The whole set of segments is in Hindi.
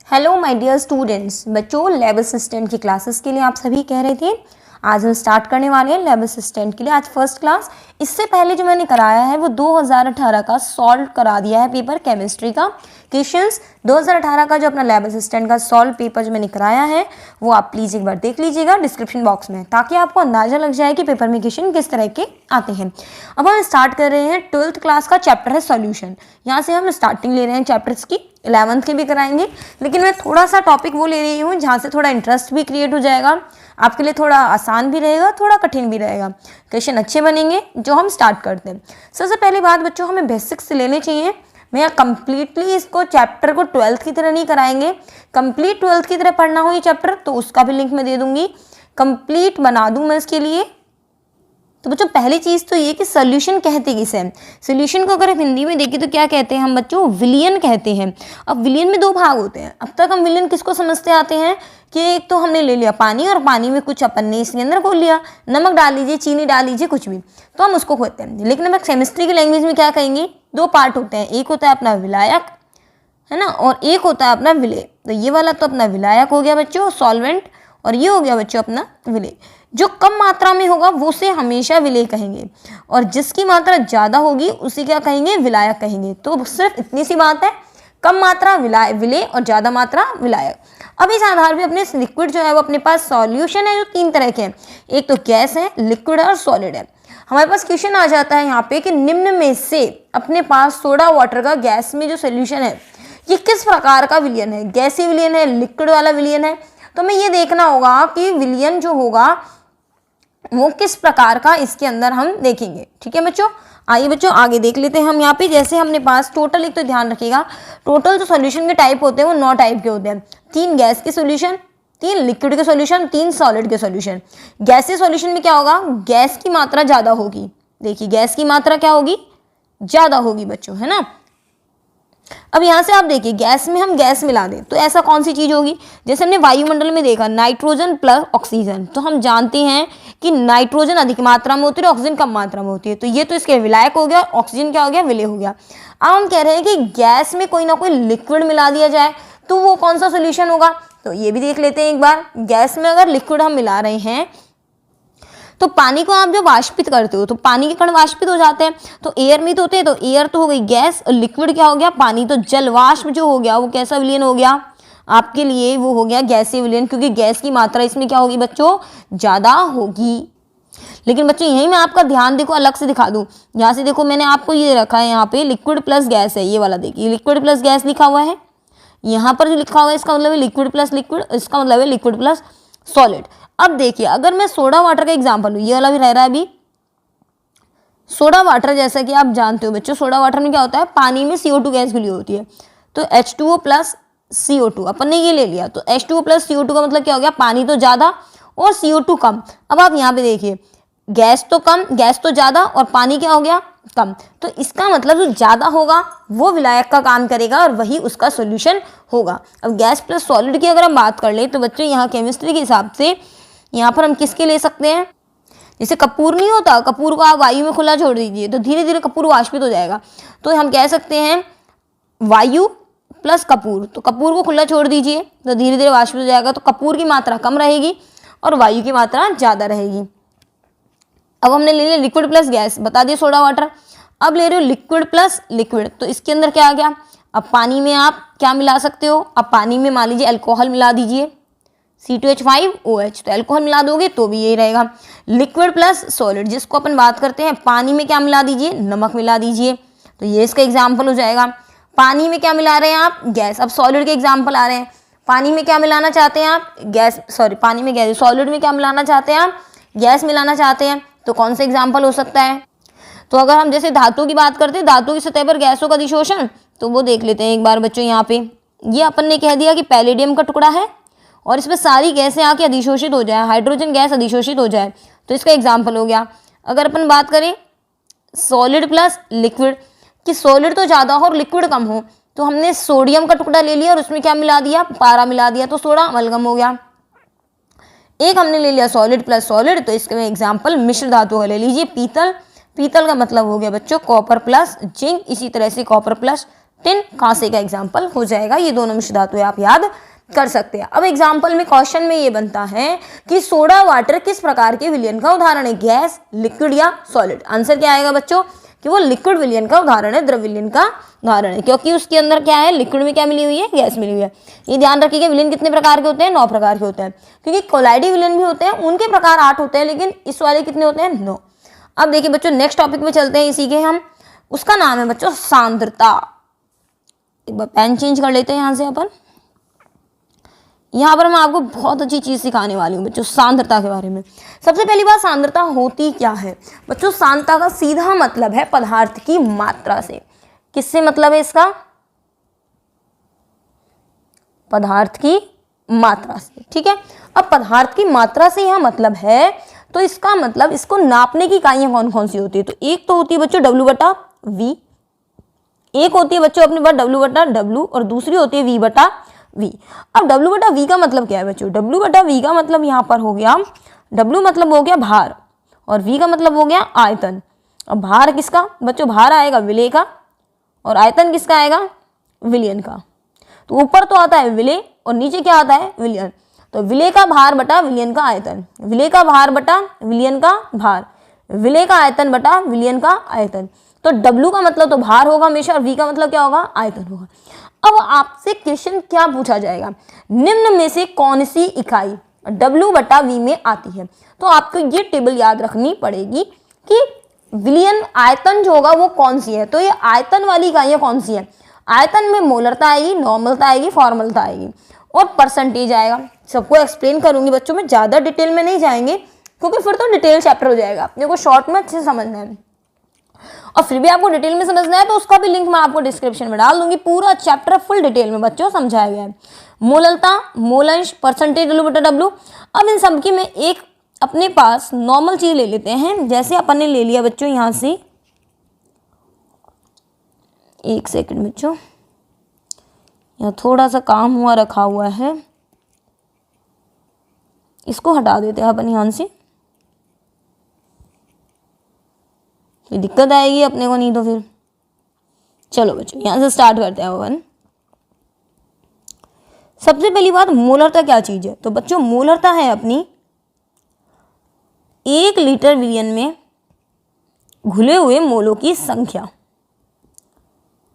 हेलो माय डियर स्टूडेंट्स, बच्चों लैब असिस्टेंट की क्लासेस के लिए आप सभी कह रहे थे। आज हम स्टार्ट करने वाले हैं लैब असिस्टेंट के लिए आज फर्स्ट क्लास। इससे पहले जो मैंने कराया है वो 2018 का सॉल्व करा दिया है पेपर केमिस्ट्री का क्वेश्चंस। 2018 का जो अपना लैब असिस्टेंट का सॉल्व पेपर जो मैंने कराया है वो आप प्लीज़ एक बार देख लीजिएगा डिस्क्रिप्शन बॉक्स में, ताकि आपको अंदाजा लग जाए कि पेपर में क्वेश्चन किस तरह के आते हैं। अब हम स्टार्ट कर रहे हैं 12th क्लास का चैप्टर है सॉल्यूशन। यहाँ से हम स्टार्टिंग ले रहे हैं चैप्टर्स की, 11th के भी कराएंगे, लेकिन मैं थोड़ा सा टॉपिक वो ले रही हूँ जहाँ से थोड़ा इंटरेस्ट भी क्रिएट हो जाएगा, आपके लिए थोड़ा आसान भी रहेगा, थोड़ा कठिन भी रहेगा, क्वेश्चन अच्छे बनेंगे। जो हम स्टार्ट करते हैं, सबसे पहली बात बच्चों हमें बेसिक्स से लेने चाहिए। मैं कंप्लीटली इसको चैप्टर को 12th की तरह नहीं कराएंगे, कंप्लीट 12th की तरह पढ़ना हो ये चैप्टर तो उसका भी लिंक मैं दे दूंगी, कंप्लीट बना दूँ मैं इसके लिए। तो बच्चों पहली चीज़ तो ये कि सोल्यूशन कहते किसे हैं। सोल्यूशन को अगर आप हिंदी में देखें तो क्या कहते हैं हम बच्चों, विलियन कहते हैं। अब विलियन में दो भाग होते हैं। अब तक हम विलियन किसको समझते आते हैं कि एक तो हमने ले लिया पानी, और पानी में कुछ अपन ने इसके अंदर घोल लिया, नमक डाल लीजिए, चीनी डाल लीजिए, कुछ भी, तो हम उसको खोते हैं। लेकिन हम केमिस्ट्री की लैंग्वेज में क्या कहेंगे, दो पार्ट होते हैं, एक होता है अपना विलायक, है ना, और एक होता है अपना विलेय। तो ये वाला तो अपना विलायक हो गया बच्चों, सॉल्वेंट, और ये हो गया बच्चों अपना विलेय। जो कम मात्रा में होगा वो से हमेशा विलेय कहेंगे, और जिसकी मात्रा ज़्यादा होगी उसे क्या कहेंगे, विलायक कहेंगे। तो सिर्फ इतनी सी बात है, कम मात्रा विलेय और ज़्यादा मात्रा विलायक। अब इस आधार पे अपने लिक्विड जो है वो अपने पास सॉल्यूशन है जो तीन तरह के हैं, एक तो गैस है, लिक्विड है और सॉलिड है। हमारे पास क्वेश्चन आ जाता है यहाँ पे कि निम्न में से अपने पास सोडा वाटर का गैस में जो सोल्यूशन है ये किस प्रकार का विलियन है, गैसीय विलियन है, लिक्विड वाला विलियन है। तो हमें ये देखना होगा कि विलियन जो होगा वो किस प्रकार का इसके अंदर हम देखेंगे। ठीक है बच्चों, आइए बच्चों आगे देख लेते हैं हम यहाँ पे। जैसे हमने पास टोटल, एक तो ध्यान रखिएगा, टोटल जो सॉल्यूशन के टाइप होते हैं वो 9 टाइप के होते हैं। 3 गैस के सॉल्यूशन, 3 लिक्विड के सॉल्यूशन, 3 सॉलिड के सॉल्यूशन। गैसीय सॉल्यूशन में क्या होगा, गैस की मात्रा ज़्यादा होगी। देखिए गैस की मात्रा क्या होगी, ज़्यादा होगी बच्चों, है ना। अब यहाँ से आप देखिए गैस में हम गैस मिला दें तो ऐसा कौन सी चीज़ होगी, जैसे हमने वायुमंडल में देखा नाइट्रोजन प्लस ऑक्सीजन, तो हम जानते हैं कि नाइट्रोजन अधिक मात्रा में होती है, ऑक्सीजन कम मात्रा में होती है, तो ये तो इसके विलायक हो गया, ऑक्सीजन क्या हो गया, विलेय हो गया। अब हम कह रहे हैं कि गैस में कोई ना कोई लिक्विड मिला दिया जाए तो वो कौन सा सोल्यूशन होगा, तो ये भी देख लेते हैं एक बार। गैस में अगर लिक्विड हम मिला रहे हैं तो पानी को आप जब वाष्पित करते हो तो पानी के कण वाष्पित हो जाते हैं, तो एयर में तो होते हैं, तो एयर तो हो गई गैस, और लिक्विड क्या हो गया, पानी। तो जल वाष्प जो हो गया वो कैसा विलयन हो गया आपके लिए, वो हो गया गैसीय विलयन, क्योंकि गैस की मात्रा इसमें क्या होगी बच्चों, ज़्यादा होगी। लेकिन बच्चों यहीं मैं आपका ध्यान देखो अलग से दिखा दूँ। यहाँ से देखो मैंने आपको ये रखा है, यहाँ पे लिक्विड प्लस गैस है, ये वाला देखिए लिक्विड प्लस गैस लिखा हुआ है। यहाँ पर जो लिखा हुआ है इसका मतलब है लिक्विड प्लस लिक्विड, इसका मतलब है लिक्विड प्लस सॉलिड। अब देखिए अगर मैं सोडा वाटर का एग्जांपल लूँ, ये वाला भी रह रहा है अभी, सोडा वाटर जैसा कि आप जानते हो बच्चों, सोडा वाटर में क्या होता है, पानी में CO2 गैस घुली होती है, तो H2O प्लस CO2 अपन ने ये ले लिया, तो H2O प्लस CO2 का मतलब क्या हो गया, पानी तो ज़्यादा और CO2 कम। अब आप यहाँ पे देखिए गैस तो कम, गैस तो ज़्यादा, और पानी क्या हो गया, कम, तो इसका मतलब जो ज़्यादा होगा वो विलायक का काम करेगा और वही उसका सोल्यूशन होगा। अब गैस प्लस सॉलिड की अगर हम बात कर ले तो बच्चों यहाँ केमिस्ट्री के हिसाब से यहाँ पर हम किसके ले सकते हैं, जैसे कपूर नहीं होता, कपूर को आप वायु में खुला छोड़ दीजिए तो धीरे धीरे कपूर वाष्पित हो जाएगा, तो हम कह सकते हैं वायु प्लस कपूर। तो कपूर को खुला छोड़ दीजिए तो धीरे धीरे वाष्पित हो जाएगा, तो कपूर की मात्रा कम रहेगी और वायु की मात्रा ज़्यादा रहेगी। अब हमने ले लिया लिक्विड प्लस गैस, बता दिए सोडा वाटर। अब ले रहे हो लिक्विड प्लस लिक्विड, तो इसके अंदर क्या आ गया, अब पानी में आप क्या मिला सकते हो, अब पानी में मान लीजिए अल्कोहल मिला दीजिए, C2H5OH, तो अल्कोहल मिला दोगे तो भी यही रहेगा। लिक्विड प्लस सॉलिड जिसको अपन बात करते हैं, पानी में क्या मिला दीजिए, नमक मिला दीजिए, तो ये इसका एग्जाम्पल हो जाएगा। पानी में क्या मिला रहे हैं आप, गैस। अब सॉलिड के एग्जाम्पल आ रहे हैं, पानी में क्या मिलाना चाहते हैं आप, गैस, सॉरी पानी में गैस, सॉलिड में क्या मिलाना चाहते हैं आप, गैस मिलाना चाहते हैं, तो कौन सा एग्जाम्पल हो सकता है। तो अगर हम जैसे धातु की बात करते हैं, धातु की सतह पर गैसों का अधिशोषण, तो वो देख लेते हैं एक बार बच्चों। यहाँ पे ये अपन ने कह दिया कि पैलेडियम का टुकड़ा है और इसमें सारी गैसें आके अधिशोषित हो जाए, हाइड्रोजन गैस अधिशोषित हो जाए, तो इसका एग्जाम्पल हो गया। अगर अपन बात करें सॉलिड प्लस लिक्विड, कि सॉलिड तो ज़्यादा हो और लिक्विड कम हो, तो हमने सोडियम का टुकड़ा ले लिया और उसमें क्या मिला दिया, पारा मिला दिया, तो सोडा अमलगम हो गया। एक हमने ले लिया सॉलिड प्लस सॉलिड, तो इसके में एग्जाम्पल मिश्र धातु का ले लीजिए पीतल, पीतल का मतलब हो गया बच्चों कॉपर प्लस जिंक, इसी तरह से कॉपर प्लस टिन कांसे का एग्जाम्पल हो जाएगा। ये दोनों मिश्र धातुएं आप याद कर सकते हैं। अब एग्जाम्पल में क्वेश्चन में ये बनता है कि सोडा वाटर किस प्रकार के विलयन का उदाहरण है, गैस, लिक्विड या सॉलिड। आंसर क्या आएगा बच्चों कि वो लिक्विड विलयन का उदाहरण है, द्रव विलयन का उदाहरण है, क्योंकि उसके अंदर क्या है, लिक्विड में क्या मिली हुई है, गैस मिली हुई है। ये ध्यान रखिएगा, विलयन कितने प्रकार के होते हैं, 9 प्रकार के होते हैं, क्योंकि कोलाइडी विलयन भी होते हैं, उनके प्रकार 8 होते हैं, लेकिन इस वाले कितने होते हैं, 9। अब देखिए बच्चों नेक्स्ट टॉपिक में चलते हैं इसी के हम, उसका नाम है बच्चों सांद्रता। एक बार पेन चेंज कर लेते हैं यहाँ से अपन। यहाँ पर मैं आपको बहुत अच्छी चीज सिखाने वाली हूँ बच्चों सांद्रता के बारे में। सबसे पहली बात, सांद्रता होती क्या है बच्चों। सांद्रता का सीधा मतलब है पदार्थ की मात्रा से। किससे मतलब है इसका, पदार्थ की मात्रा से, ठीक है। अब पदार्थ की मात्रा से यहाँ मतलब है, तो इसका मतलब इसको नापने की इकाइयां कौन कौन सी होती है, तो एक तो होती है बच्चों W/V, एक होती है बच्चों अपने पास W/W और दूसरी होती है V/V। अब W/V का मतलब क्या है बच्चों, W/V का मतलब यहाँ पर हो गया, W मतलब हो गया भार और V का मतलब हो गया आयतन। अब भार किसका बच्चों, भार आएगा विलेय का और आयतन किसका आएगा, विलयन का। तो ऊपर तो आता है विलेय और नीचे क्या आता है, विलयन। तो विलेय का भार बटा विलयन का आयतन, विलेय का भार बटा विलयन का भार, विलेय का आयतन बटा विलयन का आयतन। तो W का मतलब तो भार होगा हमेशा और V का मतलब क्या होगा, आयतन होगा। अब आपसे क्वेश्चन क्या पूछा जाएगा, निम्न में से कौन सी इकाई W/V में आती है। तो आपको ये टेबल याद रखनी पड़ेगी कि विलयन आयतन जो होगा वो कौन सी है। तो ये आयतन वाली इकाइयां कौन सी है, आयतन में मोलरता आएगी, नॉर्मलता आएगी, फॉर्मलता आएगी और परसेंटेज आएगा। सबको एक्सप्लेन करूंगी बच्चों में, ज्यादा डिटेल में नहीं जाएंगे क्योंकि फिर तो डिटेल चैप्टर हो जाएगा, अपने को शॉर्ट में अच्छे से समझना है। और फिर भी आपको डिटेल में समझना है तो उसका भी लिंक मैं आपको डिस्क्रिप्शन में डाल दूंगी। पूरा चैप्टर फुल डिटेल में बच्चों समझाया गया है। मोललता, मोलंश, परसेंटेज W/W। अब इन सब की मैं एक अपने पास नॉर्मल चीज ले लेते हैं। जैसे अपन ने ले लिया बच्चों यहाँ से, एक सेकंड बच्चों, यहाँ थोड़ा सा काम हुआ रखा हुआ है, इसको हटा देते हैं अपन यहाँ से, फिर दिक्कत आएगी अपने को, नहीं तो फिर चलो बच्चों यहाँ से स्टार्ट करते हैं अपन। सबसे पहली बात, मोलरता क्या चीज है। तो बच्चों मोलरता है अपनी 1 लीटर विलयन में घुले हुए मोलों की संख्या।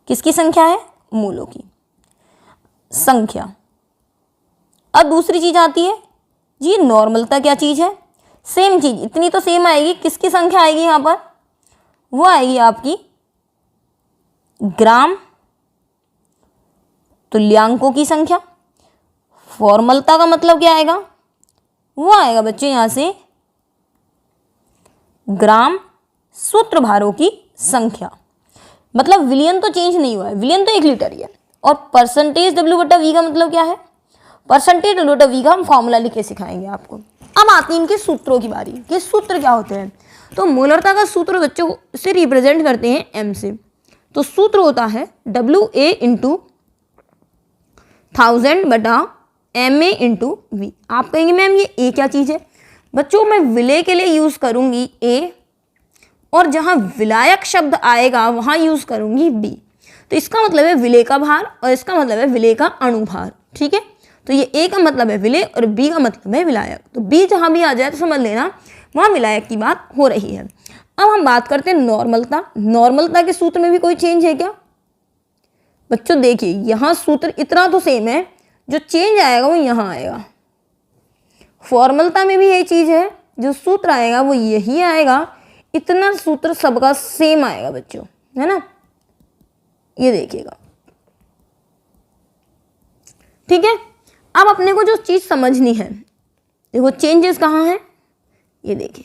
किसकी संख्या है, मोलों की संख्या। अब दूसरी चीज आती है जी नॉर्मलता, क्या चीज है, सेम चीज, इतनी तो सेम आएगी। किसकी संख्या आएगी यहाँ पर, वो आएगी आपकी ग्राम तुल्यांकों की संख्या। फॉर्मलता का मतलब क्या आएगा, वो आएगा बच्चों यहाँ से ग्राम सूत्र भारों की संख्या। मतलब विलयन तो चेंज नहीं हुआ है, विलयन तो 1 लीटर ही है। और परसेंटेज W/V का मतलब क्या है, परसेंटेज W/V का हम फॉर्मूला लिख के सिखाएंगे आपको। अब आती है इनके सूत्रों की बारी कि सूत्र क्या होते हैं। तो मोलरता का सूत्र बच्चों से रिप्रेजेंट करते हैं M से। तो सूत्र होता है WA × 1000/MA × V। आप कहेंगे मैम ये A क्या चीज़ है। बच्चों मैं विलेय के लिए यूज़ करूँगी A और जहाँ विलायक शब्द आएगा वहाँ यूज़ करूँगी B। तो इसका मतलब है विलेय का भार और इसका मतलब है विलेय का अणुभार, ठीक है। तो ये A का मतलब है विलेय और B का मतलब है विलायक। तो B जहाँ भी आ जाए तो समझ लेना वहाँ विलायक की बात हो रही है। अब हम बात करते हैं नॉर्मलता। नॉर्मलता के सूत्र में भी कोई चेंज है क्या बच्चों, देखिए यहाँ सूत्र इतना तो सेम है, जो चेंज आएगा वो यहाँ आएगा। फॉर्मलता में भी यही चीज़ है, जो सूत्र आएगा वो यही आएगा, इतना सूत्र सबका सेम आएगा बच्चों, है ना। ये देखिएगा, ठीक है। अब अपने को जो चीज़ समझनी है, देखो चेंजेस कहाँ हैं, ये देखिए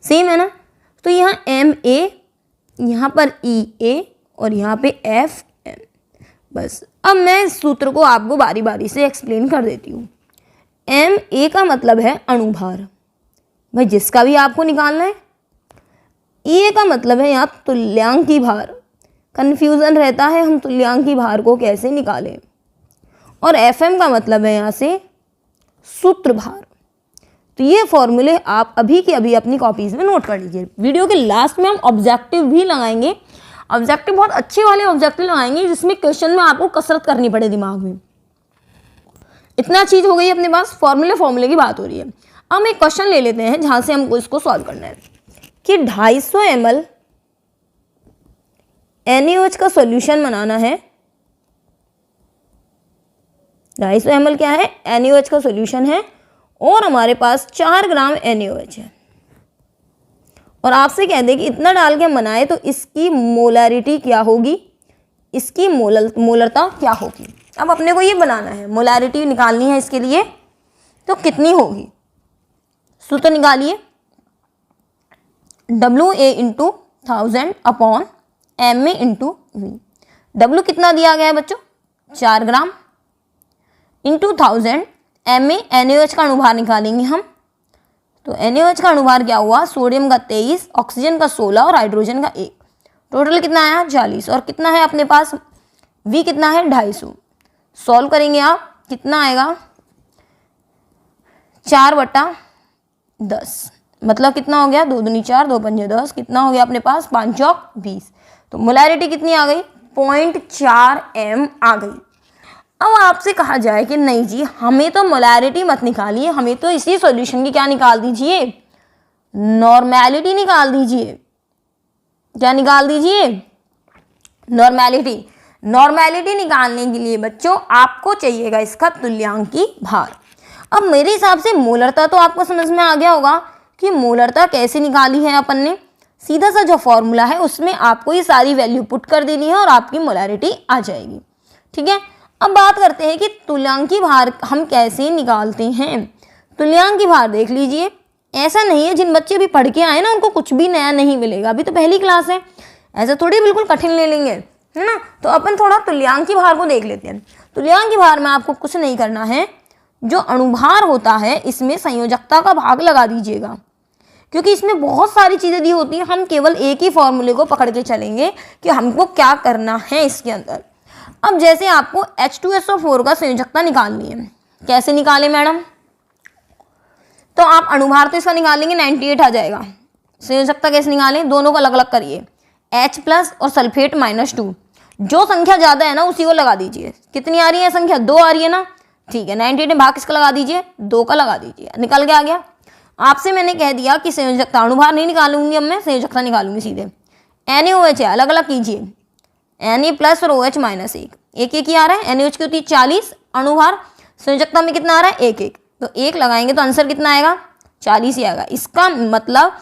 सेम है ना। तो यहाँ MA, यहाँ पर EA और यहाँ पे FM। बस अब मैं इस सूत्र को आपको बारी बारी से एक्सप्लेन कर देती हूँ। MA का मतलब है अणुभार, भाई जिसका भी आपको निकालना है। EA का मतलब है यहाँ तुल्यांकी भार, कन्फ्यूज़न रहता है हम तुल्यांकी भार को कैसे निकालें। और FM का मतलब है यहाँ से सूत्र भार। तो ये फॉर्मूले आप अभी के अभी अपनी कॉपीज में नोट कर लीजिए। वीडियो के लास्ट में हम ऑब्जेक्टिव भी लगाएंगे, ऑब्जेक्टिव बहुत अच्छे वाले ऑब्जेक्टिव लगाएंगे जिसमें क्वेश्चन में आपको कसरत करनी पड़े दिमाग में। इतना चीज हो गई अपने पास, फॉर्मूले की बात हो रही है। अब हम एक क्वेश्चन ले लेते हैं जहां से हमको इसको सॉल्व करना है कि 250 ml NaOH का सॉल्यूशन बनाना है। 250 ml क्या है? NaOH का सॉल्यूशन है और हमारे पास 4 ग्राम NaOH है और आपसे कह दें कि इतना डाल के हम बनाए तो इसकी मोलारिटी क्या होगी, इसकी मोलरता क्या होगी। अब अपने को ये बनाना है, मोलारिटी निकालनी है इसके लिए, तो कितनी होगी? सूत्र निकालिए, WA into 1000 upon MA into V। W कितना दिया गया है बच्चों? 4 ग्राम इंटू 1000, MA NaOH का अनुभार निकालेंगे हम, तो NaOH का अनुभार क्या हुआ? सोडियम का 23, ऑक्सीजन का 16 और हाइड्रोजन का 1। टोटल कितना आया? 40। और कितना है अपने पास? V कितना है? 250। सॉल्व करेंगे आप, कितना आएगा? 4/10, मतलब कितना हो गया? 2 दूनी 4, 2 पंजे 10, कितना हो गया अपने पास? 5 चौक 20। तो मोलारिटी कितनी आ गई? 0.4 m आ गई। अब आपसे कहा जाए कि नहीं जी, हमें तो मोलारिटी मत निकालिए, हमें तो इसी सॉल्यूशन की क्या निकाल दीजिए? नॉर्मेलिटी निकाल दीजिए। क्या निकाल दीजिए? नॉर्मेलिटी। नॉर्मेलिटी निकालने के लिए बच्चों आपको चाहिएगा इसका तुल्यांकी भार। अब मेरे हिसाब से मोलरता तो आपको समझ में आ गया होगा कि मोलरता कैसे निकाली है अपन ने। सीधा सा जो फॉर्मूला है उसमें आपको ये सारी वैल्यू पुट कर देनी है और आपकी मोलारिटी आ जाएगी। ठीक है, अब बात करते हैं कि तुल्यांकी भार हम कैसे निकालते हैं। तुल्यांकी भार देख लीजिए, ऐसा नहीं है जिन बच्चे अभी पढ़ के आए ना उनको कुछ भी नया नहीं मिलेगा, अभी तो पहली क्लास है, ऐसा थोड़ी बिल्कुल कठिन ले लेंगे, है ना। तो अपन थोड़ा तुल्यांकी भार को देख लेते हैं। तुल्यांकी भार में आपको कुछ नहीं करना है, जो अणुभार होता है इसमें संयोजकता का भाग लगा दीजिएगा, क्योंकि इसमें बहुत सारी चीज़ें दी होती हैं। हम केवल एक ही फॉर्मूले को पकड़ के चलेंगे कि हमको क्या करना है इसके अंदर। अब जैसे आपको H2SO4 का संयोजकता निकालनी है, कैसे निकालें मैडम? तो आप अणुभार तो इसका निकालेंगे 98 आ जाएगा। संयोजकता कैसे निकालें? दोनों को अलग अलग करिए, H+ और सल्फेट -2। जो संख्या ज़्यादा है ना उसी को लगा दीजिए। कितनी आ रही है संख्या? 2 आ रही है ना, ठीक है। 98 में भाग किसका लगा दीजिए? 2 का लगा दीजिए, निकल के आ गया। आपसे मैंने कह दिया कि संयोजकता, अणुभार नहीं निकालूंगी अब मैं, संयोजकता निकालूंगी सीधे। NaOH है, अलग अलग कीजिए, Na+ और OH -1, एक ही आ रहा है। NaOH की होती है 40 अणुभार, संयोजकता में कितना आ रहा है? 1 तो 1 लगाएंगे तो आंसर कितना आएगा? 40 ही आएगा। इसका मतलब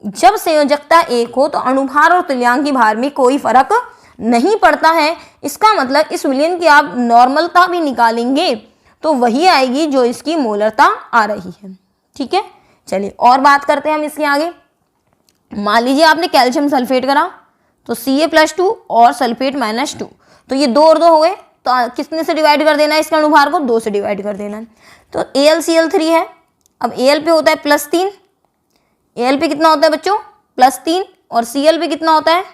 जब संयोजकता 1 हो तो अणुभार और तुल्यांकी भार में कोई फर्क नहीं पड़ता है। इसका मतलब इस विलयन की आप नॉर्मलता भी निकालेंगे तो वही आएगी जो इसकी मोलरता आ रही है। ठीक है, चलिए और बात करते हैं हम इसके आगे। मान लीजिए आपने कैल्शियम सल्फेट करा तो Ca+2 और सल्फेट -2, तो ये 2 और 2 हो गए, तो कितने से डिवाइड कर देना है इसके अणुभार को? 2 से डिवाइड कर देना है। तो AlCl3 है, अब Al पे होता है +3, Al पे कितना होता है बच्चों? +3, और Cl पे कितना होता है?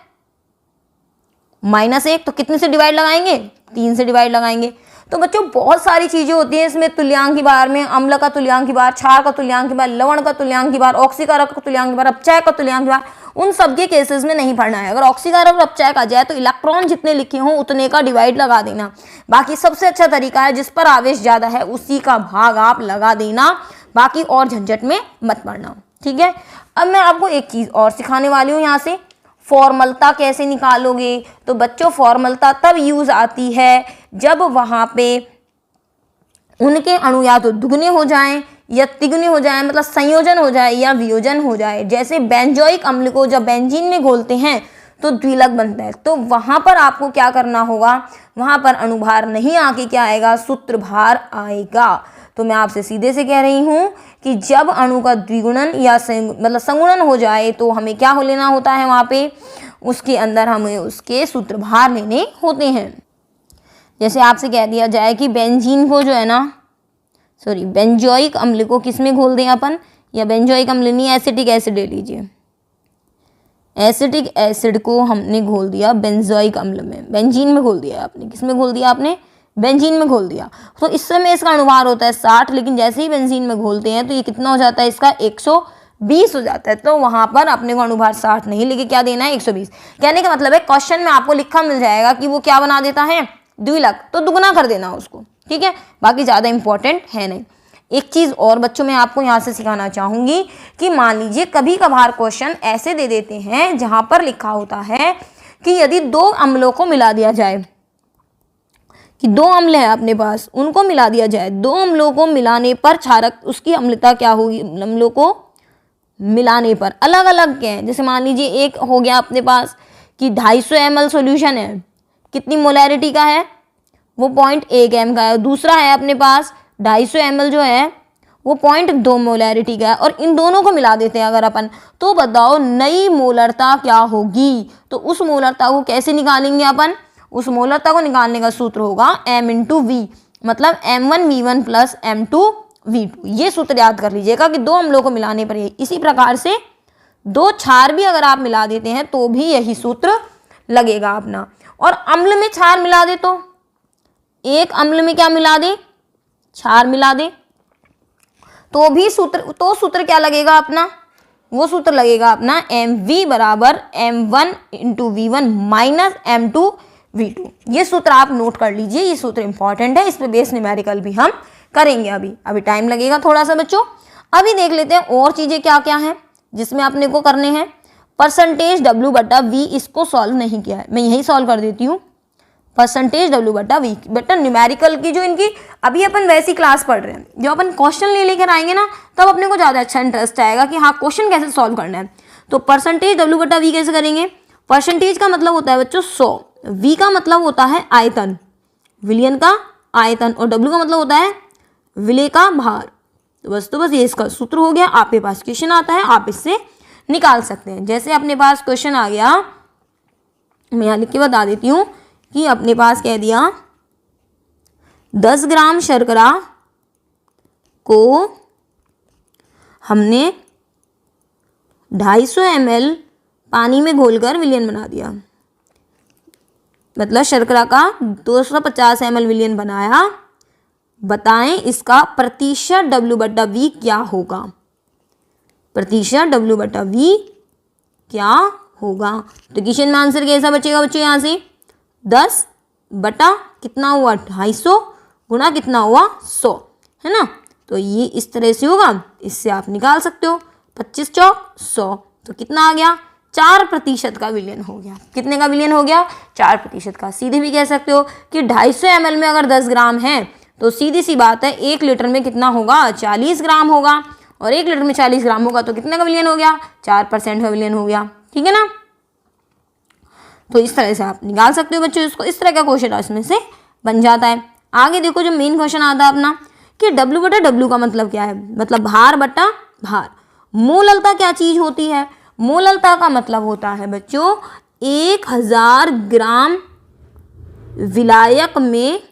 -1, तो कितने से डिवाइड लगाएंगे? 3 से डिवाइड लगाएंगे। तो बच्चों बहुत सारी चीजें होती हैं इसमें तुल्यांकी भार में, अम्ल का तुल्यांकी भार, क्षार का तुल्यांकी भार, लवण का तुल्यांकी भार, ऑक्सीकारक का तुल्यांकी भार, अपचय का तुल्यांकी भार, उन सब के केसेस में नहीं पढ़ना है। अगर ऑक्सीकारक और अपचय का जाए तो इलेक्ट्रॉन जितने लिखे हों उतने का डिवाइड लगा देना। बाकी सबसे अच्छा तरीका है जिस पर आवेश ज्यादा है उसी का भाग आप लगा देना, बाकी और झंझट में मत पड़ना। ठीक है, अब मैं आपको एक चीज और सिखाने वाली हूँ यहाँ से। फॉर्मलता कैसे निकालोगे? तो बच्चों फॉर्मलता तब यूज आती है जब वहां पे उनके अणु या तो दुगने हो जाएं या तिगुने हो जाएं, मतलब संयोजन हो जाए या वियोजन हो जाए। जैसे बेंजोइक अम्ल को जब बेंजीन में घोलते हैं तो द्विलक बनता है, तो वहां पर आपको क्या करना होगा? वहां पर अणुभार नहीं आके क्या आएगा? सूत्रभार आएगा। तो मैं आपसे सीधे से कह रही हूं कि जब अणु का द्विगुणन या मतलब संगुणन हो जाए तो हमें क्या हो लेना होता है? वहां पे उसके अंदर हमें उसके सूत्रभार लेने होते हैं। जैसे आपसे कह दिया जाए कि बेंजीन को जो है ना, बेंजोइक अम्ल को किस में घोल दें अपन, या बेंजोइक अम्ल नहीं, एसिटिक एसिड ले लीजिए। एसिटिक एसिड को हमने घोल दिया बेंजोइक अम्ल में, बेंजीन में घोल दिया आपने। किस में घोल दिया आपने? बेंजीन में घोल दिया। तो इस समय इसका अणुभार होता है 60, लेकिन जैसे ही बेंजीन में घोलते हैं तो ये कितना हो जाता है इसका? 20 हो जाता है, तो वहां पर अपने को अनुभार 60 नहीं लेके क्या देना है 120। कहने का मतलब है क्वेश्चन में आपको लिखा मिल जाएगा कि वो क्या बना देता है द्विलक, तो दुगना कर देना उसको, ठीक है, बाकी ज्यादा इंपॉर्टेंट है नहीं। एक चीज और बच्चों मैं आपको यहाँ से सिखाना चाहूंगी कि मान लीजिए कभी कभार क्वेश्चन ऐसे दे देते हैं जहां पर लिखा होता है कि यदि 2 अम्लों को मिला दिया जाए, कि 2 अम्ल है अपने पास, उनको मिला दिया जाए, 2 अम्लों को मिलाने पर क्षारक उसकी अम्लता क्या होगी, अम्लों को मिलाने पर अलग अलग क्या है। जैसे मान लीजिए एक हो गया अपने पास कि 250 ml सॉल्यूशन है, कितनी मोलैरिटी का है, वो 0.1 m का है। दूसरा है अपने पास 250 ml जो है वो 0.2 मोलैरिटी का है, और इन दोनों को मिला देते हैं अगर अपन, तो बताओ नई मोलरता क्या होगी। तो उस मोलरता को कैसे निकालेंगे अपन, उस मोलरता को निकालने का सूत्र होगा m × v, मतलब m1v1 प्लस m2v2। ये सूत्र याद कर लीजिएगा कि 2 अम्लों को मिलाने पर यही। इसी प्रकार से 2 क्षार भी अगर आप मिला देते हैं तो भी यही सूत्र लगेगा अपना। और अम्ल में क्षार मिला दे तो एक अम्ल में क्या मिला दे, क्षार मिला दे, तो भी सूत्र क्या लगेगा अपना, वो सूत्र लगेगा अपना mv बराबर m1 × v1 माइनस m2v2। ये सूत्र आप नोट कर लीजिए, ये सूत्र इंपॉर्टेंट है, इस पे बेस न्यूमेरिकल भी हम करेंगे। अभी टाइम लगेगा थोड़ा सा बच्चों। अभी देख लेते हैं और चीजें क्या क्या हैं जिसमें अपने को करने हैं। परसेंटेज W/V इसको सॉल्व नहीं किया है, मैं यही सॉल्व कर देती हूँ। परसेंटेज W/V बेटा न्यूमेरिकल की जो इनकी अभी अपन वैसी क्लास पढ़ रहे हैं, जब अपन क्वेश्चन ले लेकर आएंगे ना तब अपने को ज़्यादा अच्छा इंटरेस्ट आएगा कि हाँ क्वेश्चन कैसे सॉल्व करना है। तो परसेंटेज W/V कैसे करेंगे, परसेंटेज का मतलब होता है बच्चों 100, V का मतलब होता है आयतन, विलयन का आयतन, और W का मतलब होता है विलय का भार। तो बस ये इसका सूत्र हो गया। आपके पास क्वेश्चन आता है, आप इससे निकाल सकते हैं। जैसे अपने पास क्वेश्चन आ गया, मैं यहाँ लिख के बता देती हूँ कि अपने पास कह दिया 10 ग्राम शर्करा को हमने 250 ml पानी में घोलकर विलयन बना दिया, मतलब शर्करा का 250 ml विलयन बनाया। बताएं इसका प्रतिशत W/V क्या होगा, प्रतिशत W/V क्या होगा। तो क्वेश्चन में आंसर कैसा बचेगा बच्चों, यहाँ से 10 बटा कितना हुआ 250 गुना कितना हुआ 100, है ना। तो ये इस तरह से होगा, इससे आप निकाल सकते हो 25 चौक 100, तो कितना आ गया 4% का विलयन हो गया। कितने का विलयन हो गया 4% का। सीधे भी कह सकते हो कि 250 ml में अगर 10 ग्राम है तो सीधी सी बात है 1 लीटर में कितना होगा 40 ग्राम होगा, और 1 लीटर में 40 ग्राम होगा तो कितने का विलयन हो गया 4% का विलयन हो गया, ठीक है ना। तो इस तरह से आप निकाल सकते हो बच्चों इसको, इस तरह का क्वेश्चन इसमें से बन जाता है। आगे देखो जो मेन क्वेश्चन आता है अपना कि W/W का मतलब क्या है, मतलब भार बटा भार। मोललता क्या चीज होती है, मोललता का मतलब होता है बच्चों 1000 ग्राम विलायक में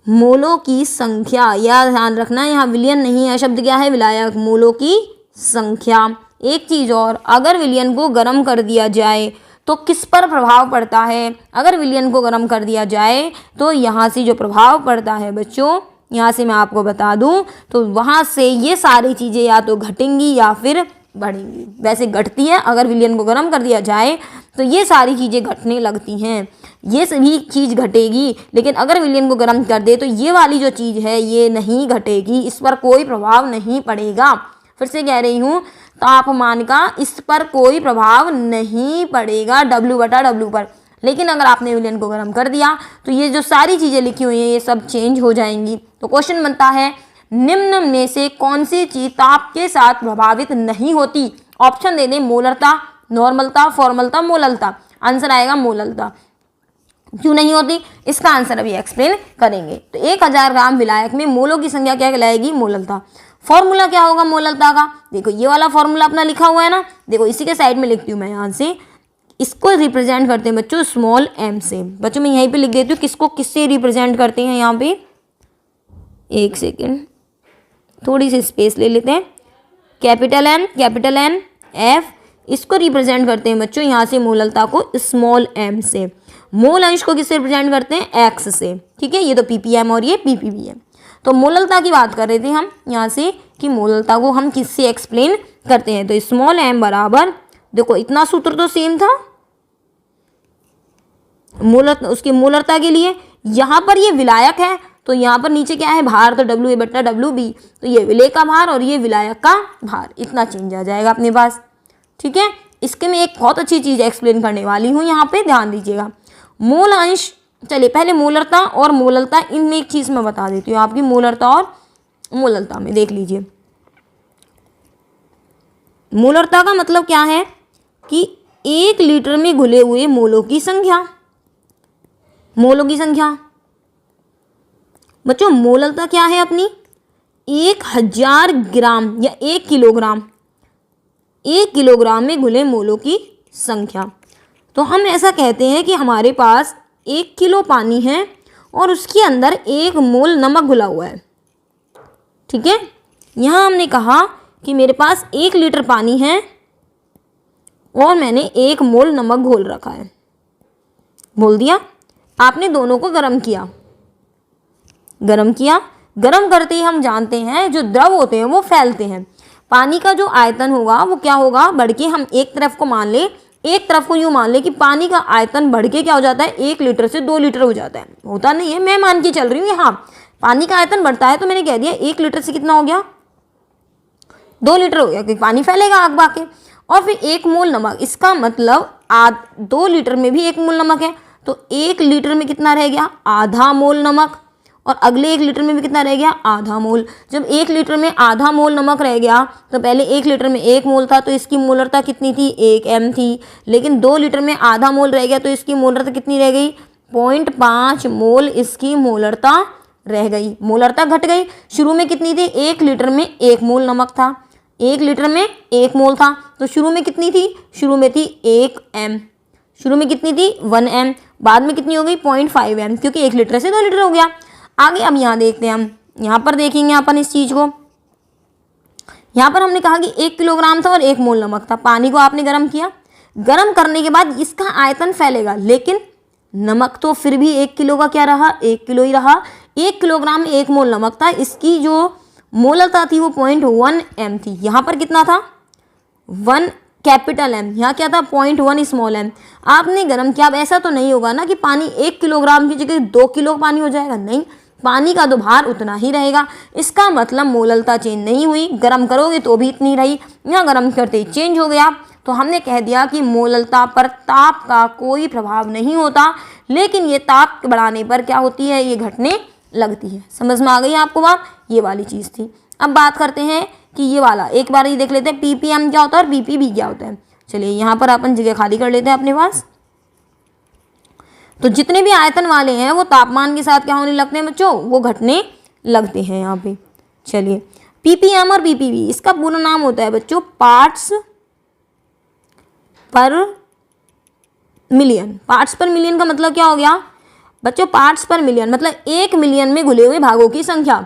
मोलों की संख्या। यह ध्यान रखना यहाँ विलयन नहीं है, शब्द क्या है विलायक, मोलों की संख्या। एक चीज और, अगर विलयन को गर्म कर दिया जाए तो किस पर प्रभाव पड़ता है, अगर विलयन को गर्म कर दिया जाए तो यहाँ से जो प्रभाव पड़ता है बच्चों, यहाँ से मैं आपको बता दूं तो वहाँ से ये सारी चीज़ें या तो घटेंगी या फिर बढ़ेंगी। वैसे घटती है, अगर विलयन को गर्म कर दिया जाए तो ये सारी चीज़ें घटने लगती हैं, ये सभी चीज़ घटेगी। लेकिन अगर विलयन को गर्म कर दे तो ये वाली जो चीज़ है ये नहीं घटेगी, इस पर कोई प्रभाव नहीं पड़ेगा। फिर से कह रही हूँ, तापमान का इस पर कोई प्रभाव नहीं पड़ेगा W/W पर। लेकिन अगर आपने विलयन को गर्म कर दिया तो ये जो सारी चीज़ें लिखी हुई हैं ये सब चेंज हो जाएंगी। तो क्वेश्चन बनता है निम्न में से कौन सी चीज़ ताप के साथ प्रभावित नहीं होती। ऑप्शन दे दें मोलरता, नॉर्मलता, फॉर्मलता, मोललता। आंसर आएगा मोललता। क्यों नहीं होती, इसका आंसर अभी एक्सप्लेन करेंगे। तो 1000 ग्राम विलायक में मोलों की संख्या क्या कहलाएगी मोललता। फॉर्मूला क्या होगा मोललता का, देखो ये वाला फॉर्मूला अपना लिखा हुआ है ना, देखो इसी के साइड में लिखती हूँ मैं यहाँ से। इसको रिप्रेजेंट करते हैं बच्चों स्मॉल m से। बच्चों मैं यहीं पे लिख देती हूँ किसको किससे रिप्रेजेंट करते हैं। यहाँ पे एक सेकेंड, थोड़ी सी स्पेस ले लेते हैं। कैपिटल N F, इसको रिप्रेजेंट करते हैं बच्चों यहाँ से मोललता को स्मॉल m से। मोल अंश को किससे रिप्रेजेंट करते हैं x से, ठीक है। ये तो ppm और ये ppb है। तो मोललता की बात कर रहे थे हम यहाँ से कि मोललता को हम किससे एक्सप्लेन करते हैं। तो स्मॉल m बराबर, देखो इतना सूत्र तो सेम था उसके मोलरता के लिए। यहाँ पर ये विलायक है तो यहाँ पर नीचे क्या है, भार, तो WA बट्टा WB, तो ये विलेय का भार और ये विलायक का भार, इतना चेंज आ जाएगा अपने पास। ठीक है, इसके मैं एक बहुत अच्छी चीज़ एक्सप्लेन करने वाली हूँ, यहाँ पे ध्यान दीजिएगा। मोल अंश, चलिए पहले मोलरता और मोललता, इनमें एक चीज़ मैं बता देती हूँ आपकी, मोलरता और मोललता में देख लीजिए। मोलरता का मतलब क्या है कि 1 लीटर में घुले हुए मोलों की संख्या, मोलों की संख्या। बच्चों मोललता क्या है अपनी, 1000 ग्राम या 1 किलोग्राम, 1 किलोग्राम में घुले मोलों की संख्या। तो हम ऐसा कहते हैं कि हमारे पास 1 किलो पानी है और उसके अंदर 1 मोल नमक घुला हुआ है। ठीक है, यहाँ हमने कहा कि मेरे पास 1 लीटर पानी है और मैंने 1 मोल नमक घोल रखा है, बोल दिया। आपने दोनों को गर्म किया, गर्म किया, गर्म करते ही हम जानते हैं जो द्रव होते हैं वो फैलते हैं। पानी का जो आयतन होगा वो क्या होगा, बढ़ के, हम एक तरफ को मान ले, एक तरफ को यूँ मान ले कि पानी का आयतन बढ़ के क्या हो जाता है, 1 लीटर से 2 लीटर हो जाता है। होता नहीं है, मैं मान के चल रही हूँ यहाँ पानी का आयतन बढ़ता है, तो मैंने कह दिया 1 लीटर से कितना हो गया, 2 लीटर हो गया, क्योंकि पानी फैलेगा आग बाके। और फिर 1 मोल नमक, इसका मतलब 2 लीटर में भी 1 मोल नमक है, तो 1 लीटर में कितना रह गया, आधा मोल नमक, और अगले 1 लीटर में भी कितना रह गया, आधा मोल। जब 1 लीटर में आधा मोल नमक रह गया तो पहले 1 लीटर में 1 मोल था, तो इसकी मोलरता कितनी थी, 1 m थी। लेकिन 2 लीटर में आधा मोल रह गया तो इसकी मोलरता कितनी रह गई, 0.5 मोल इसकी मोलरता रह गई, मोलरता घट गई। शुरू में कितनी थी, 1 लीटर में 1 मोल नमक था, 1 लीटर में 1 मोल था, तो शुरू में कितनी थी, शुरू में थी 1 m, शुरू में कितनी थी 1 m, बाद में कितनी हो गई 0.5 m, क्योंकि 1 लीटर से 2 लीटर हो गया। आगे अब यहाँ देखते हैं, हम यहाँ पर देखेंगे अपन इस चीज़ को। यहाँ पर हमने कहा कि 1 किलोग्राम था और 1 मोल नमक था। पानी को आपने गर्म किया, गर्म करने के बाद इसका आयतन फैलेगा, लेकिन नमक तो फिर भी 1 किलो का क्या रहा, 1 किलो ही रहा। 1 किलोग्राम में 1 मोल नमक था, इसकी जो मोलरता थी वो 0.1 m थी। यहाँ पर कितना था, 1 कैपिटल M, यहाँ क्या था 0.1 स्मॉल m। आपने गर्म किया, अब ऐसा तो नहीं होगा ना कि पानी 1 किलोग्राम की जगह 2 किलो पानी हो जाएगा, नहीं, पानी का तो भार उतना ही रहेगा। इसका मतलब मोललता चेंज नहीं हुई, गर्म करोगे तो भी इतनी रही, यहाँ गर्म करते ही चेंज हो गया। तो हमने कह दिया कि मोललता पर ताप का कोई प्रभाव नहीं होता, लेकिन ये ताप बढ़ाने पर क्या होती है, ये घटने लगती है। समझ में आ गई आपको बात, ये वाली चीज़ थी। अब बात करते हैं कि ये वाला, एक बार ये देख लेते हैं ppm क्या होता है और ppb क्या होता है। चलिए यहाँ पर अपन जगह खाली कर लेते हैं अपने पास। तो जितने भी आयतन वाले हैं वो तापमान के साथ क्या होने लगते हैं बच्चों, वो घटने लगते हैं यहाँ पे। चलिए ppm और ppb, इसका पूरा नाम होता है बच्चों पार्ट्स पर मिलियन। पार्ट्स पर मिलियन का मतलब क्या हो गया बच्चों, पार्ट्स पर मिलियन मतलब 1 मिलियन में घुले हुए भागों की संख्या।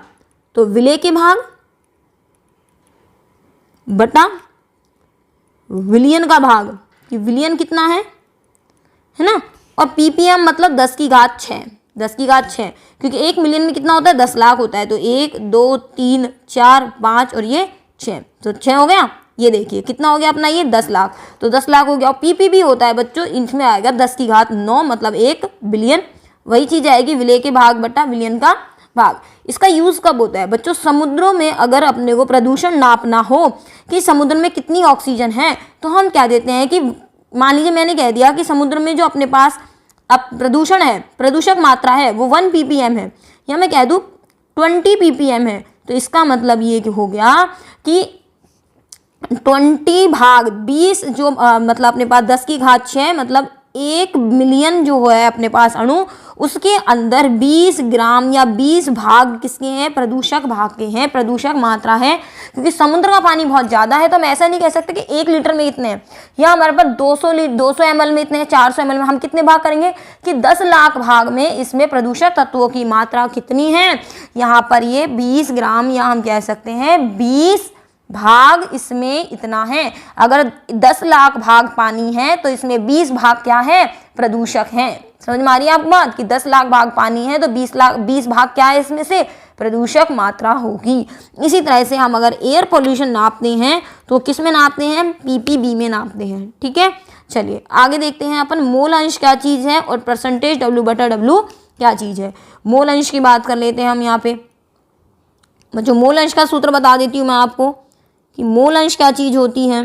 तो विलेय के भाग बटा विलियन का भाग, कि विलियन कितना है ना, और ppm मतलब 10 की घात 6, 10 की घात 6, क्योंकि 1 मिलियन में कितना होता है 10 लाख होता है। तो 1 2 3 4 5 और ये 6, तो 6 हो गया। ये देखिए कितना हो गया अपना, ये 10 लाख, तो 10 लाख हो गया। और ppb होता है बच्चों, इसमें आएगा 10 की घात 9 मतलब 1 बिलियन, वही चीज़ आएगी विलेय के भाग बटा विलियन का भाग। इसका यूज़ कब होता है बच्चों, समुद्रों में अगर अपने को प्रदूषण नापना हो कि समुद्र में कितनी ऑक्सीजन है, तो हम क्या देते हैं कि मान लीजिए मैंने कह दिया कि समुद्र में जो अपने पास अब प्रदूषण है, प्रदूषक मात्रा है वो 1 ppm है, या मैं कह दूँ 20 ppm है, तो इसका मतलब ये कि हो गया कि 20 भाग 20 जो मतलब अपने पास 10 की घात 6 मतलब 1 मिलियन जो है अपने पास अणु, उसके अंदर 20 ग्राम या 20 भाग किसके हैं, प्रदूषक भाग के हैं, प्रदूषक मात्रा है। क्योंकि समुद्र का पानी बहुत ज़्यादा है, तो हम ऐसा नहीं कह सकते कि 1 लीटर में इतने हैं, या हमारे पास 200 ml में इतने हैं, 400 ml में। हम कितने भाग करेंगे कि 10 लाख भाग में इसमें प्रदूषक तत्वों की मात्रा कितनी है, यहाँ पर ये 20 ग्राम, या हम कह सकते हैं 20 भाग इसमें इतना है। अगर 10 लाख भाग पानी है तो इसमें 20 भाग क्या है, प्रदूषक हैं। समझ में आ रही है आपको बात, कि 10 लाख भाग पानी है तो 20 भाग क्या है इसमें से, प्रदूषक मात्रा होगी। इसी तरह से हम अगर एयर पोल्यूशन नापते हैं तो किस में नापते हैं, ppb में नापते हैं। ठीक है, चलिए आगे देखते हैं अपन मोल अंश क्या चीज़ है और परसेंटेज W/W क्या चीज़ है। मोल अंश की बात कर लेते हैं हम यहाँ पे। बच्चों मोल अंश का सूत्र बता देती हूँ मैं आपको कि मोल अंश क्या चीज़ होती है।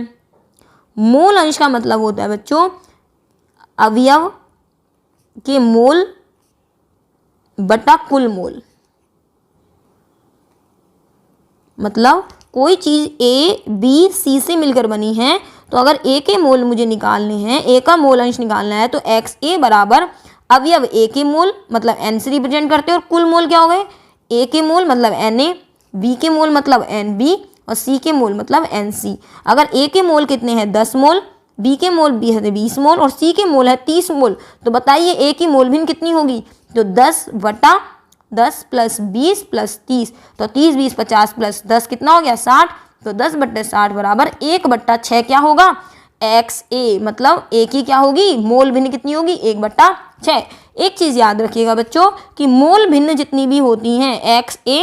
मोल अंश का मतलब होता है बच्चों अवयव के मोल बटा कुल मोल। मतलब कोई चीज़ A, B, C से मिलकर बनी है तो अगर A के मोल मुझे निकालने हैं, A का मोल अंश निकालना है तो XA बराबर अवयव A के मोल मतलब N से रिप्रेजेंट करते हैं और कुल मोल क्या हो गए, A के मोल मतलब Na, B के मोल मतलब Nb और C के मोल मतलब Nc। अगर A के मोल कितने हैं 10 मोल, B के मोल भी है 20 मोल और C के मोल है 30 मोल, तो बताइए A की मोल भिन्न कितनी होगी, तो 10/10 प्लस 20 प्लस 30, तो 30 20 50 प्लस 10 कितना हो गया 60, तो 10/60 बराबर 1/6 क्या होगा XA, मतलब A की क्या होगी मोल भिन्न कितनी होगी 1/6। एक चीज़ याद रखिएगा बच्चों कि मोल भिन्न जितनी भी होती हैं XA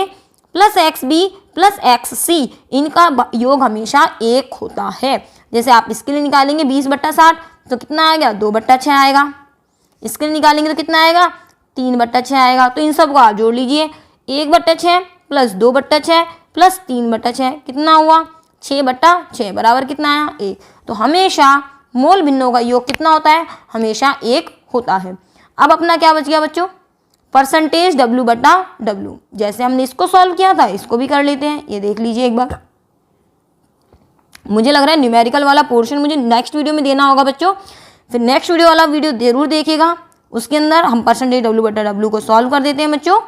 plus XB plus XC इनका योग हमेशा 1 होता है। जैसे आप इसके लिए निकालेंगे 20/60 तो कितना आएगा 2/6 आएगा, इसके लिए निकालेंगे तो कितना आएगा 3/6 आएगा। तो इन सब को आप जोड़ लीजिए 1/6 प्लस 2/6 प्लस 3/6 कितना हुआ 6/6 बराबर कितना आया 1। तो हमेशा मोल भिन्नों का योग कितना होता है, हमेशा 1 होता है। अब अपना क्या बच गया बच्चों, परसेंटेज W/W। जैसे हमने इसको सॉल्व किया था इसको भी कर लेते हैं। ये देख लीजिए एक बार, मुझे लग रहा है न्यूमेरिकल वाला पोर्शन मुझे नेक्स्ट वीडियो में देना होगा बच्चों, फिर नेक्स्ट वीडियो वाला वीडियो जरूर देखिएगा। उसके अंदर हम परसेंटेज W/W को सॉल्व कर देते हैं बच्चों।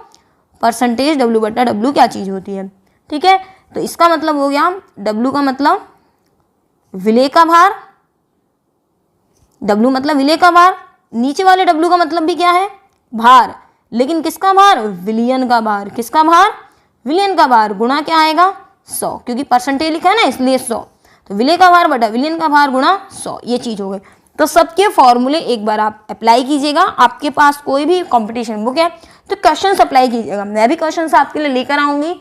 परसेंटेज W/W क्या चीज़ होती है, ठीक है। तो इसका मतलब हो गया W का मतलब विलेय का भार, W मतलब विलेय का भार, नीचे वाले W का मतलब भी क्या है भार, लेकिन किसका भार, विलयन का भार। किसका भार, विलयन का भार गुणा क्या आएगा 100, क्योंकि परसेंटेज लिखा है ना इसलिए 100। तो विलेय का भार बटा विलयन का भार गुणा 100, ये चीज़ हो गई। तो सबके फॉर्मूले एक बार आप अप्लाई कीजिएगा। आपके पास कोई भी कंपटीशन बुक है तो क्वेश्चन अप्लाई कीजिएगा। मैं भी क्वेश्चन आपके लिए लेकर आऊँगी,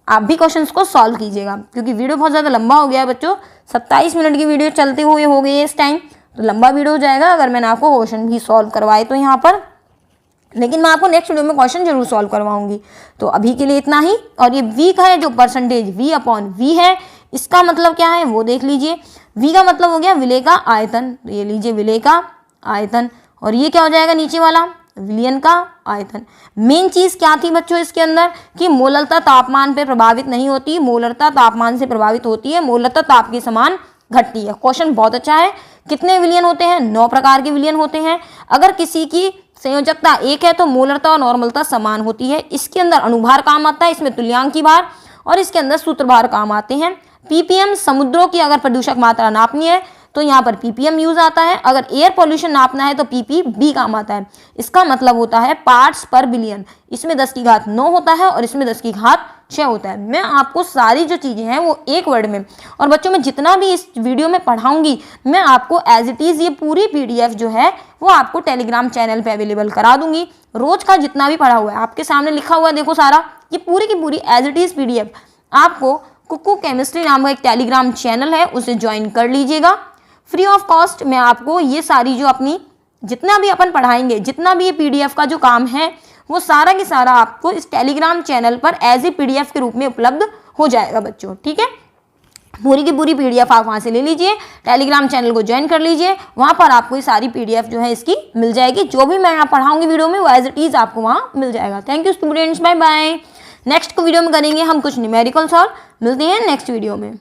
आप भी क्वेश्चंस को सॉल्व कीजिएगा, क्योंकि वीडियो बहुत ज़्यादा लंबा हो गया है बच्चों। 27 मिनट की वीडियो चलते हुए हो गई है इस टाइम, तो लंबा वीडियो हो जाएगा अगर मैंने आपको क्वेश्चन भी सॉल्व करवाए तो यहाँ पर। लेकिन मैं आपको नेक्स्ट वीडियो में क्वेश्चन जरूर सॉल्व करवाऊंगी। तो अभी के लिए इतना ही। और ये V का है जो परसेंटेज V/V है, इसका मतलब क्या है वो देख लीजिए। V का मतलब हो गया विलेय का आयतन, तो ये लीजिए विलेय का आयतन, और ये क्या हो जाएगा नीचे वाला विलयन का आयतन। मेन चीज़ क्या थी बच्चों इसके अंदर कि मोलरता तापमान पर प्रभावित नहीं होती, मोलरता तापमान से प्रभावित होती है, मोलरता ताप के समान घटती है। क्वेश्चन बहुत अच्छा है। कितने विलयन होते हैं, 9 प्रकार के विलयन होते हैं। अगर किसी की संयोजकता 1 है तो मोलरता और नॉर्मलता समान होती है। इसके अंदर अणुभार काम आता है, इसमें तुल्यांकी भार, और इसके अंदर सूत्रभार काम आते हैं। ppm समुद्रों की अगर प्रदूषक मात्रा नापनी है तो यहाँ पर ppm यूज आता है। अगर एयर पोल्यूशन नापना है तो ppb काम आता है। इसका मतलब होता है पार्ट्स पर बिलियन। इसमें 10⁹ होता है और इसमें 10⁶ होता है। मैं आपको सारी जो चीज़ें हैं वो एक वर्ड में, और बच्चों मैं जितना भी इस वीडियो में पढ़ाऊंगी मैं आपको एज इट इज़ ये पूरी PDF जो है वो आपको टेलीग्राम चैनल पे अवेलेबल करा दूंगी। रोज का जितना भी पढ़ा हुआ है आपके सामने लिखा हुआ है, देखो सारा, ये पूरी की पूरी एज इट इज़ PDF आपको कुकू केमिस्ट्री नाम का एक टेलीग्राम चैनल है, उसे ज्वाइन कर लीजिएगा फ्री ऑफ कॉस्ट। मैं आपको ये सारी जो अपनी जितना भी अपन पढ़ाएंगे, जितना भी ये PDF का जो काम है वो सारा के सारा आपको इस टेलीग्राम चैनल पर एज ए PDF के रूप में उपलब्ध हो जाएगा बच्चों, ठीक है। पूरी की पूरी PDF आप वहाँ से ले लीजिए, टेलीग्राम चैनल को ज्वाइन कर लीजिए, वहाँ पर आपको ये सारी PDF जो है इसकी मिल जाएगी। जो भी मैं यहाँ पढ़ाऊंगी वीडियो में वो एज इट इज़ आपको वहाँ मिल जाएगा। Thank you students, bye bye. Next video में करेंगे हम कुछ न्यूमेरिकल सॉल्व। मिलते हैं नेक्स्ट वीडियो में।